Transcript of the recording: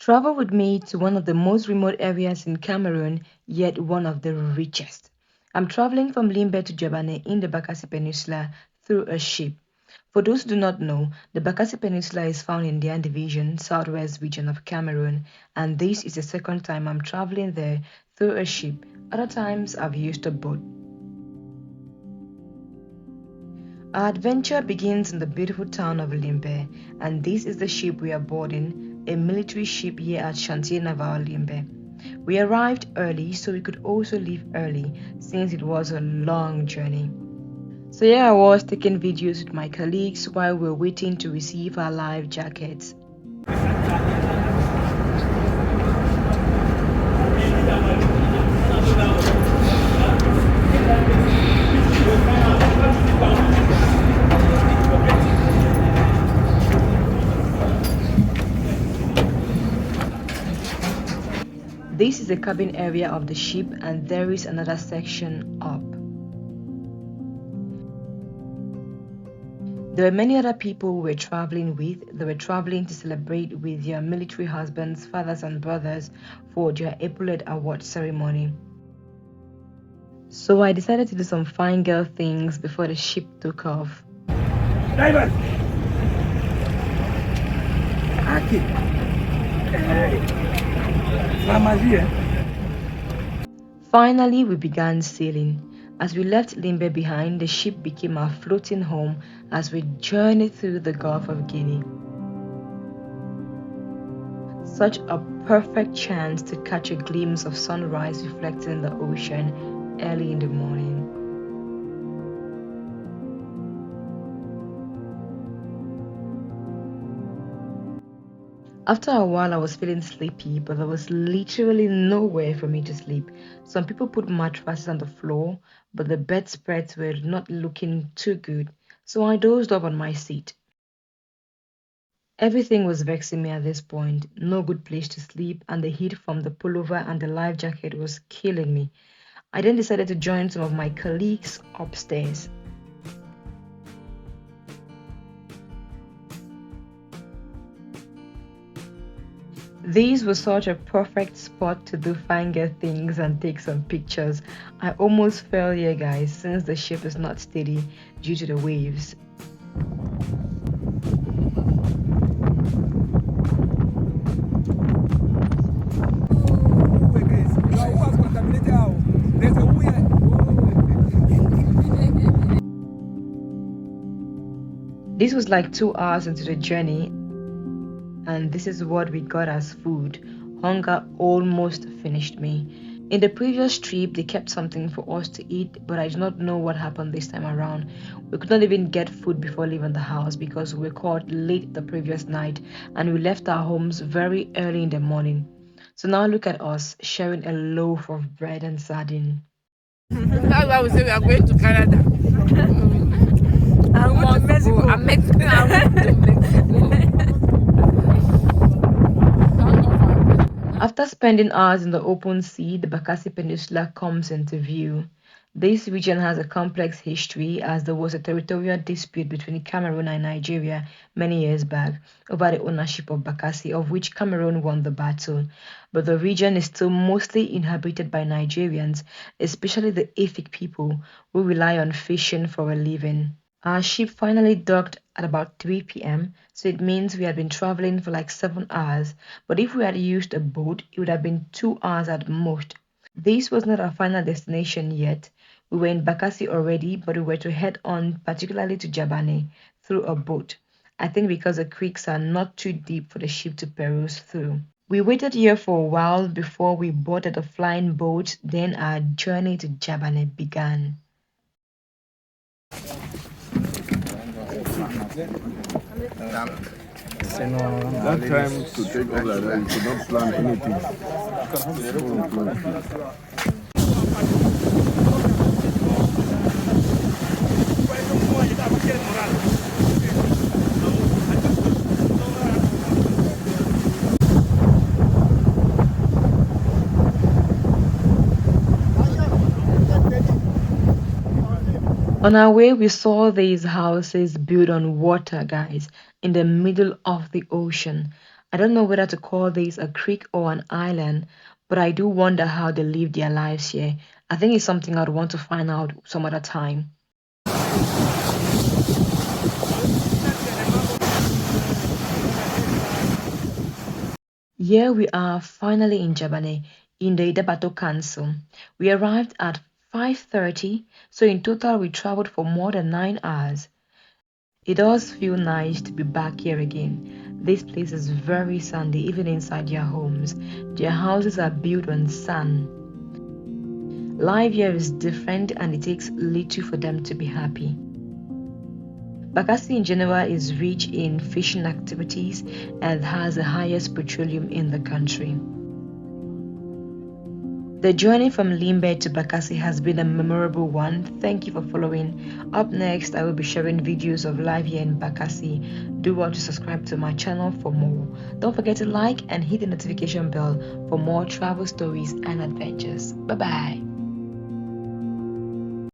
Travel with me to one of the most remote areas in Cameroon, yet one of the richest. I'm traveling from Limbe to Jaban in the Bakassi Peninsula through a ship. For those who do not know, the Bakassi Peninsula is found in the Ndian Division, southwest region of Cameroon, and this is the second time I'm traveling there through a ship. Other times I've used a boat. Our adventure begins in the beautiful town of Limbe, and this is the ship we are boarding, a military ship here at Chantier Naval Limbe. We arrived early so we could also leave early since it was a long journey. So here I was taking videos with my colleagues while we were waiting to receive our life jackets. This is the cabin area of the ship, and there is another section up. There were many other people we were traveling with. They were traveling to celebrate with their military husbands, fathers and brothers for their epaulet award ceremony. So I decided to do some fine girl things before the ship took off. Jaban! Aqui! Finally, we began sailing. As we left Limbe behind, the ship became our floating home as we journeyed through the Gulf of Guinea. Such a perfect chance to catch a glimpse of sunrise reflected in the ocean early in the morning. After a while, I was feeling sleepy, but there was literally nowhere for me to sleep. Some people put mattresses on the floor, but the bedspreads were not looking too good, so I dozed off on my seat. Everything was vexing me at this point. No good place to sleep, and the heat from the pullover and the life jacket was killing me. I then decided to join some of my colleagues upstairs. This was such a perfect spot to do fine girl things and take some pictures. I almost fell here, guys, since the ship is not steady due to the waves. This was like 2 hours into the journey, and this is what we got as food. Hunger almost finished me. In the previous trip, they kept something for us to eat, but I do not know what happened this time around. We could not even get food before leaving the house because we were caught late the previous night and we left our homes very early in the morning. So now look at us sharing a loaf of bread and sardine. That's why we say we are going to Canada. I went to Mexico. I'm Mexican. I went to Mexico. After spending hours in the open sea, the Bakassi Peninsula comes into view. This region has a complex history as there was a territorial dispute between Cameroon and Nigeria many years back over the ownership of Bakassi, of which Cameroon won the battle. But the region is still mostly inhabited by Nigerians, especially the Efik people who rely on fishing for a living. Our ship finally docked at about 3 p.m, so it means we had been traveling for like 7 hours, but if we had used a boat, it would have been 2 hours at most. This was not our final destination yet. We were in Bakassi already, but we were to head on particularly to Jaban through a boat. I think because the creeks are not too deep for the ship to peruse through. We waited here for a while before we boarded a flying boat, then our journey to Jaban began. That time to take off like that, you could not plan anything. On our way, we saw these houses built on water, guys, in the middle of the ocean. I don't know whether to call this a creek or an island, but I do wonder how they live their lives here. I think it's something I'd want to find out some other time. Here we are finally in Jaban, in the Idabato Council. We arrived at 5:30, so in total we traveled for more than 9 hours. It does feel nice to be back here again. This place is very sandy even inside their homes. Their houses are built on sand. Life here is different and it takes little for them to be happy. Bakassi in general is rich in fishing activities and has the highest petroleum in the country. The journey from Limbe to Bakassi has been a memorable one. Thank you for following. Up next, I will be sharing videos of life here in Bakassi. Do want to subscribe to my channel for more. Don't forget to like and hit the notification bell for more travel stories and adventures. Bye bye.